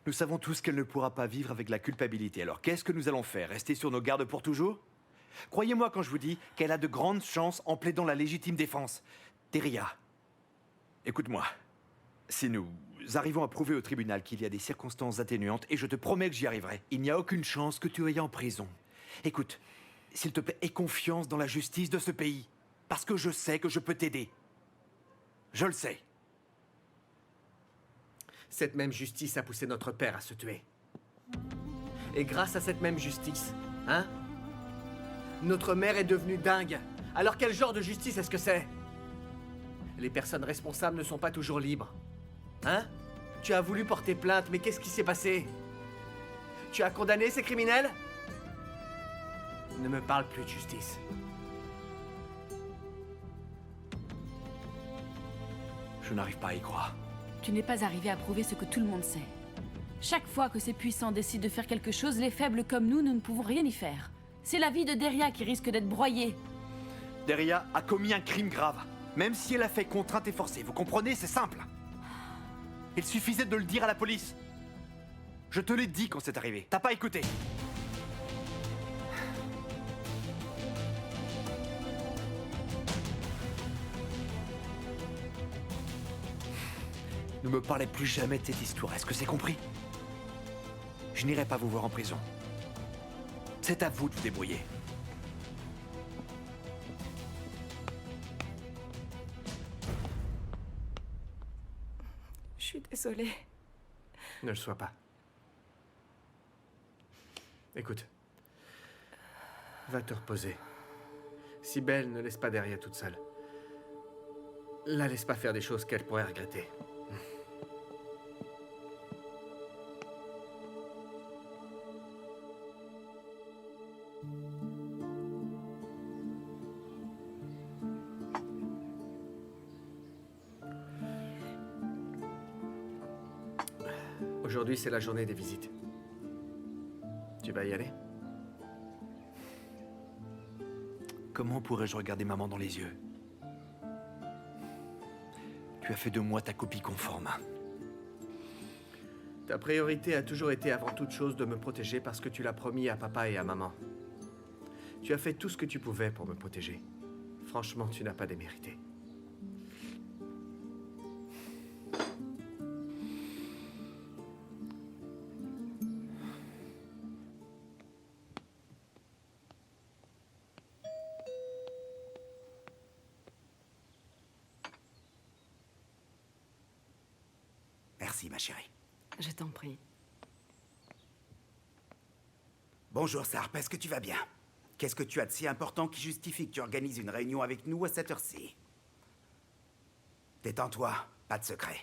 Nous savons tous qu'elle ne pourra pas vivre avec la culpabilité. Alors qu'est-ce que nous allons faire? Rester sur nos gardes pour toujours? Croyez-moi quand je vous dis qu'elle a de grandes chances en plaidant la légitime défense. Deria, écoute-moi. Si nous arrivons à prouver au tribunal qu'il y a des circonstances atténuantes, et je te promets que j'y arriverai, il n'y a aucune chance que tu ailles en prison. Écoute, s'il te plaît, aie confiance dans la justice de ce pays. Parce que je sais que je peux t'aider. Je le sais. Cette même justice a poussé notre père à se tuer. Et grâce à cette même justice, hein, notre mère est devenue dingue. Alors quel genre de justice est-ce que c'est? Les personnes responsables ne sont pas toujours libres. Hein? Tu as voulu porter plainte, mais qu'est-ce qui s'est passé? Tu as condamné ces criminels? Ne me parle plus de justice. Je n'arrive pas à y croire. Tu n'es pas arrivé à prouver ce que tout le monde sait. Chaque fois que ces puissants décident de faire quelque chose, les faibles comme nous ne pouvons rien y faire. C'est la vie de Deria qui risque d'être broyée. Deria a commis un crime grave. Même si elle a fait contrainte et forcée. Vous comprenez? C'est simple. Il suffisait de le dire à la police. Je te l'ai dit quand c'est arrivé. T'as pas écouté. Ne me parlez plus jamais de cette histoire. Est-ce que c'est compris? Je n'irai pas vous voir en prison. C'est à vous de vous débrouiller. Je suis désolée. Ne le sois pas. Écoute. Va te reposer. Cybèle ne laisse pas Deria toute seule. La laisse pas faire des choses qu'elle pourrait regretter. Aujourd'hui, c'est la journée des visites. Tu vas y aller? Comment pourrais-je regarder maman dans les yeux? Tu as fait de moi ta copie conforme. Ta priorité a toujours été avant toute chose de me protéger parce que tu l'as promis à papa et à maman. Tu as fait tout ce que tu pouvais pour me protéger. Franchement, tu n'as pas démérité. Merci, ma chérie. Je t'en prie. Bonjour, Sarp, est-ce que tu vas bien? Qu'est-ce que tu as de si important qui justifie que tu organises une réunion avec nous à cette heure-ci? Détends-toi, pas de secret.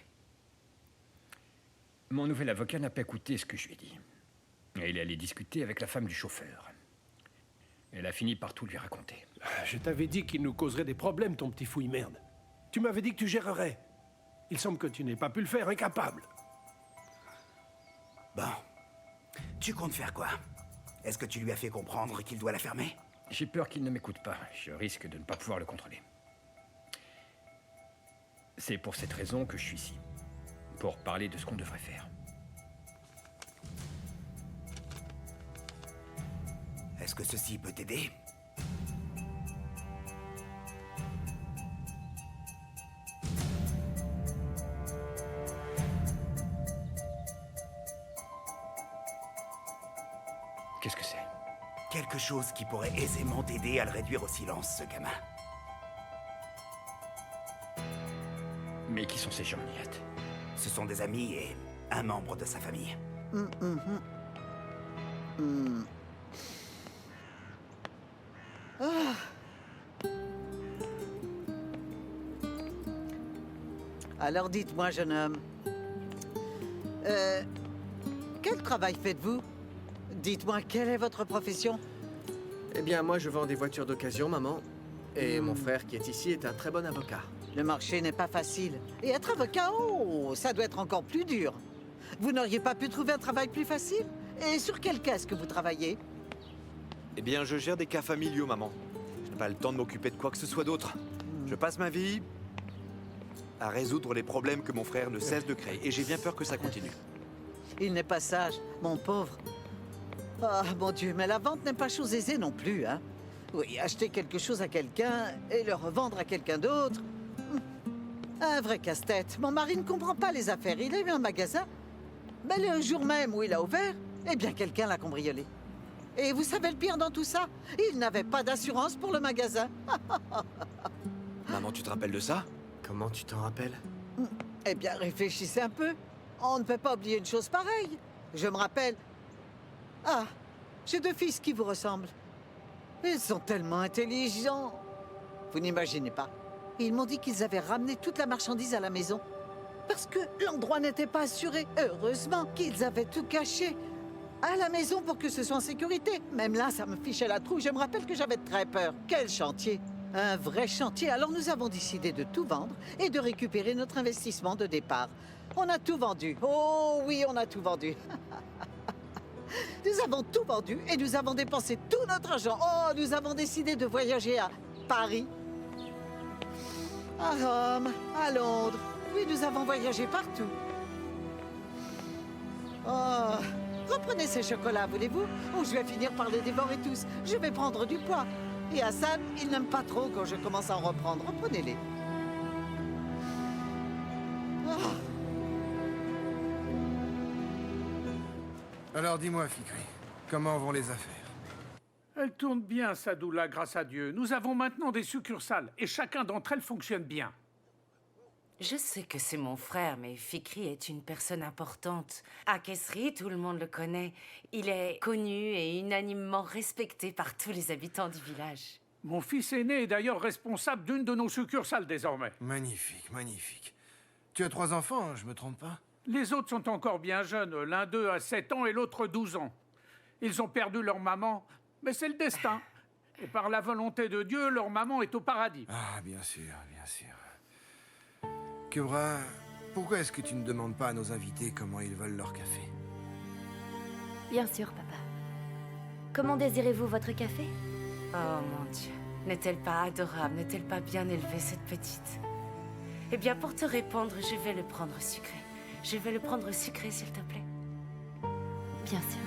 Mon nouvel avocat n'a pas écouté ce que je lui ai dit. Et il est allé discuter avec la femme du chauffeur. Elle a fini par tout lui raconter. Je t'avais dit qu'il nous causerait des problèmes, ton petit fouille merde. Tu m'avais dit que tu gérerais. Il semble que tu n'aies pas pu le faire, incapable. Bon. Tu comptes faire quoi? Est-ce que tu lui as fait comprendre qu'il doit la fermer? J'ai peur qu'il ne m'écoute pas. Je risque de ne pas pouvoir le contrôler. C'est pour cette raison que je suis ici. Pour parler de ce qu'on devrait faire. Est-ce que ceci peut t'aider? Qu'est-ce que c'est? Quelque chose qui pourrait aisément t'aider à le réduire au silence, ce gamin. Mais qui sont ces gens, Nihat? Ce sont des amis et un membre de sa famille. Alors dites-moi, jeune homme, quel travail faites-vous? Dites-moi, quelle est votre profession? Eh bien, moi, je vends des voitures d'occasion, maman. Et mon frère qui est ici est un très bon avocat. Le marché n'est pas facile. Et être avocat, oh, ça doit être encore plus dur. Vous n'auriez pas pu trouver un travail plus facile? Et sur quel cas est-ce que vous travaillez? Eh bien, je gère des cas familiaux, maman. Je n'ai pas le temps de m'occuper de quoi que ce soit d'autre. Je passe ma vie à résoudre les problèmes que mon frère ne cesse de créer. Et j'ai bien peur que ça continue. Il n'est pas sage, mon pauvre. Ah, mon Dieu, mais la vente n'est pas chose aisée non plus, hein. Oui, acheter quelque chose à quelqu'un et le revendre à quelqu'un d'autre. Un vrai casse-tête. Mon mari ne comprend pas les affaires. Il a eu un magasin. Mais le jour même où il a ouvert, eh bien, quelqu'un l'a cambriolé. Et vous savez le pire dans tout ça? Il n'avait pas d'assurance pour le magasin. Maman, tu te rappelles de ça? Comment tu t'en rappelles? Eh bien, réfléchissez un peu. On ne peut pas oublier une chose pareille. Je me rappelle... Ah, j'ai 2 fils qui vous ressemblent. Ils sont tellement intelligents. Vous n'imaginez pas. Ils m'ont dit qu'ils avaient ramené toute la marchandise à la maison. Parce que l'endroit n'était pas assuré. Heureusement qu'ils avaient tout caché à la maison pour que ce soit en sécurité. Même là, ça me fichait la trouille. Je me rappelle que j'avais très peur. Quel chantier! Un vrai chantier. Alors nous avons décidé de tout vendre et de récupérer notre investissement de départ. On a tout vendu. Oh oui, on a tout vendu. Nous avons tout vendu et nous avons dépensé tout notre argent. Oh, nous avons décidé de voyager à Paris, à Rome, à Londres. Oui, nous avons voyagé partout. Oh, reprenez ces chocolats, voulez-vous? Ou je vais finir par les dévorer tous. Je vais prendre du poids. Et Hassan, il n'aime pas trop quand je commence à en reprendre. Reprenez-les. Oh. Alors dis-moi, Fikri, comment vont les affaires? Elle tourne bien, Sadoula, grâce à Dieu. Nous avons maintenant des succursales et chacun d'entre elles fonctionne bien. Je sais que c'est mon frère, mais Fikri est une personne importante. À Kessri, tout le monde le connaît. Il est connu et unanimement respecté par tous les habitants du village. Mon fils aîné est d'ailleurs responsable d'une de nos succursales désormais. Magnifique, magnifique. Tu as 3 enfants, hein, je me trompe pas? Les autres sont encore bien jeunes. L'un d'eux a 7 ans et l'autre 12 ans. Ils ont perdu leur maman, mais c'est le destin. Et par la volonté de Dieu, leur maman est au paradis. Ah, bien sûr, bien sûr. Kubra, pourquoi est-ce que tu ne demandes pas à nos invités comment ils veulent leur café? Bien sûr, papa. Comment désirez-vous votre café? Oh mon Dieu, n'est-elle pas adorable, n'est-elle pas bien élevée, cette petite? Eh bien, pour te répondre, je vais le prendre sucré. Je vais le prendre sucré, s'il te plaît. Bien sûr.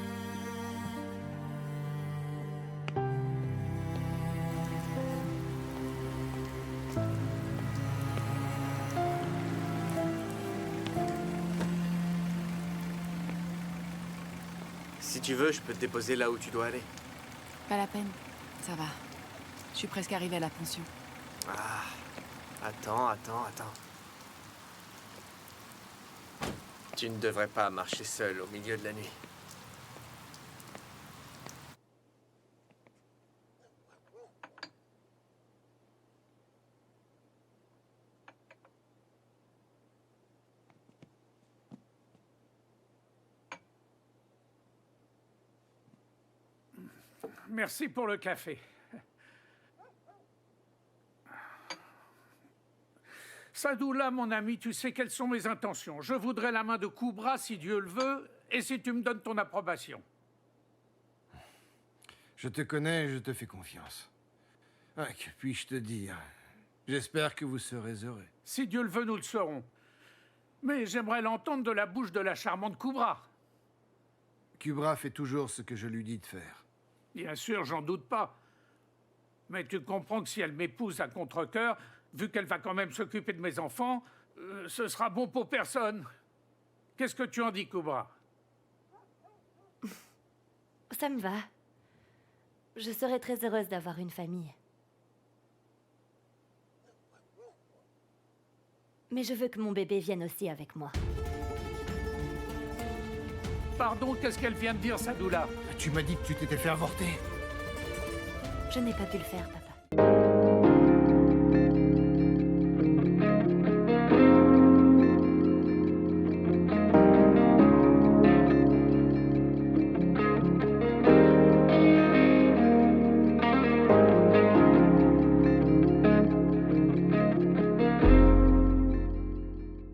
Si tu veux, je peux te déposer là où tu dois aller. Pas la peine. Ça va. Je suis presque arrivée à la pension. Ah, attends. Tu ne devrais pas marcher seul au milieu de la nuit. Merci pour le café. Sadoula, mon ami, tu sais quelles sont mes intentions. Je voudrais la main de Kubra, si Dieu le veut, et si tu me donnes ton approbation. Je te connais et je te fais confiance. Ah, que puis-je te dire? J'espère que vous serez heureux. Si Dieu le veut, nous le serons. Mais j'aimerais l'entendre de la bouche de la charmante Kubra. Kubra fait toujours ce que je lui dis de faire. Bien sûr, j'en doute pas. Mais tu comprends que si elle m'épouse à contre-cœur, vu qu'elle va quand même s'occuper de mes enfants, ce sera bon pour personne. Qu'est-ce que tu en dis, Kubra? Ça me va. Je serais très heureuse d'avoir une famille. Mais je veux que mon bébé vienne aussi avec moi. Pardon, qu'est-ce qu'elle vient de dire, Sadoula? Tu m'as dit que tu t'étais fait avorter. Je n'ai pas pu le faire, papa.